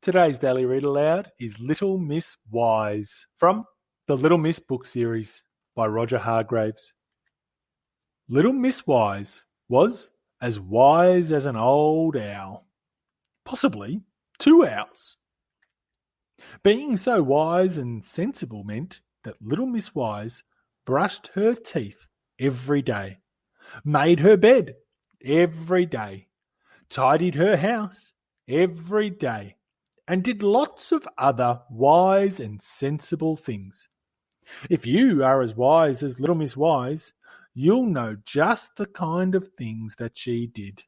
Today's Daily Read Aloud is Little Miss Wise from the Little Miss book series by Roger Hargreaves. Little Miss Wise was as wise as an old owl, possibly 2 owls. Being so wise and sensible meant that Little Miss Wise brushed her teeth every day, made her bed every day, tidied her house every day, and did lots of other wise and sensible things. If you are as wise as Little Miss Wise, you'll know just the kind of things that she did.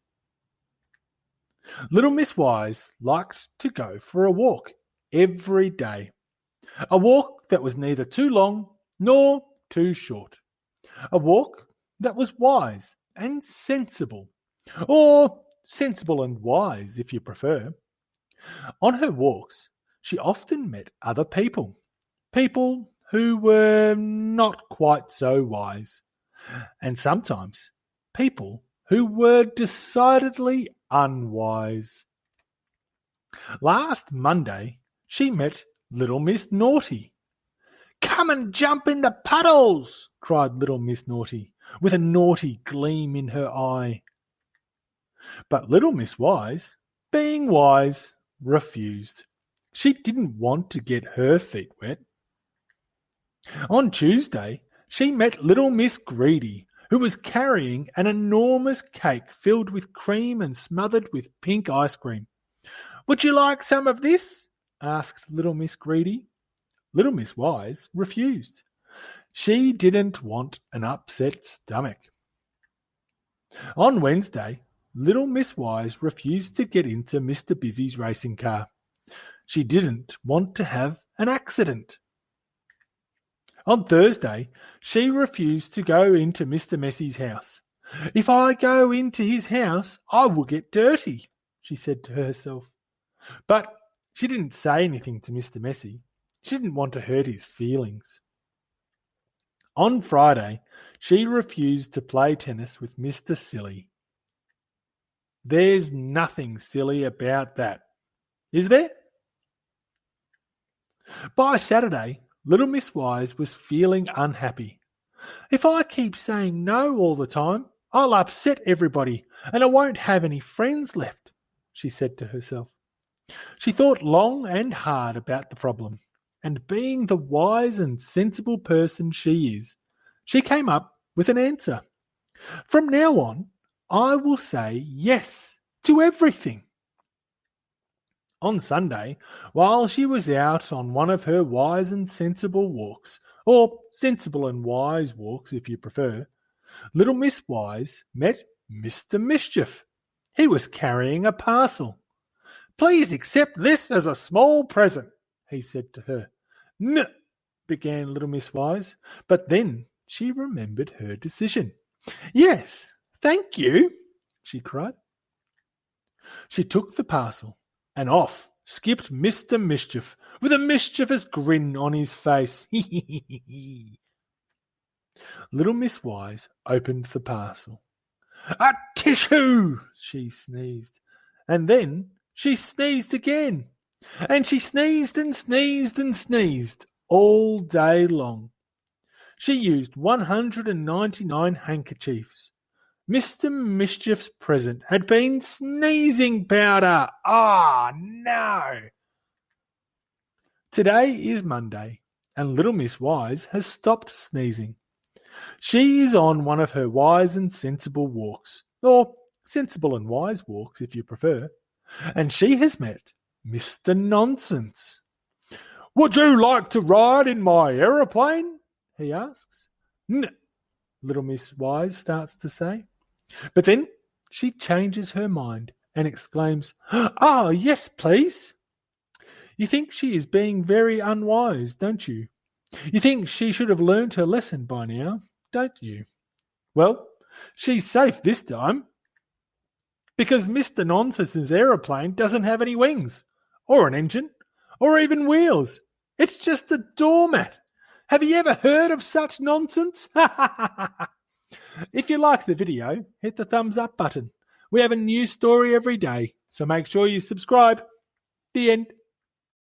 Little Miss Wise liked to go for a walk every day. A walk that was neither too long nor too short. A walk that was wise and sensible, or sensible and wise if you prefer. On her walks, she often met other people who were not quite so wise, and sometimes people who were decidedly unwise. Last Monday, she met Little Miss Naughty. "Come and jump in the puddles!" cried Little Miss Naughty, with a naughty gleam in her eye. But Little Miss Wise, being wise, refused. She didn't want to get her feet wet. On Tuesday, she met Little Miss Greedy, who was carrying an enormous cake filled with cream and smothered with pink ice cream. "Would you like some of this?" asked Little Miss Greedy. Little Miss Wise refused. She didn't want an upset stomach. On Wednesday, Little Miss Wise refused to get into Mr. Busy's racing car. She didn't want to have an accident. On Thursday, she refused to go into Mr. Messy's house. "If I go into his house, I will get dirty," she said to herself. But she didn't say anything to Mr. Messy. She didn't want to hurt his feelings. On Friday, she refused to play tennis with Mr. Silly. There's nothing silly about that, is there? By Saturday, Little Miss Wise was feeling unhappy. "If I keep saying no all the time, I'll upset everybody and I won't have any friends left," she said to herself. She thought long and hard about the problem, and being the wise and sensible person she is, she came up with an answer. "From now on, I will say yes to everything." On Sunday, while she was out on one of her wise and sensible walks, or sensible and wise walks if you prefer, Little Miss Wise met Mr. Mischief. He was carrying a parcel. "Please accept this as a small present," he said to her. "No," began Little Miss Wise, but then she remembered her decision. "Yes, thank you," she cried. She took the parcel, and off skipped Mr. Mischief with a mischievous grin on his face. Little Miss Wise opened the parcel. "A tissue!" she sneezed, and then she sneezed again, and she sneezed and sneezed and sneezed all day long. She used 199 handkerchiefs. Mr. Mischief's present had been sneezing powder. Ah, no! Today is Monday, and Little Miss Wise has stopped sneezing. She is on one of her wise and sensible walks, or sensible and wise walks if you prefer, and she has met Mr. Nonsense. "Would you like to ride in my aeroplane?" he asks. "No," Little Miss Wise starts to say. But then she changes her mind and exclaims, "Oh, yes, please." You think she is being very unwise, don't you? You think she should have learned her lesson by now, don't you? Well, she's safe this time, because Mr. Nonsense's aeroplane doesn't have any wings, or an engine, or even wheels. It's just a doormat. Have you ever heard of such nonsense? If you like the video, hit the thumbs up button. We have a new story every day, so make sure you subscribe. The end.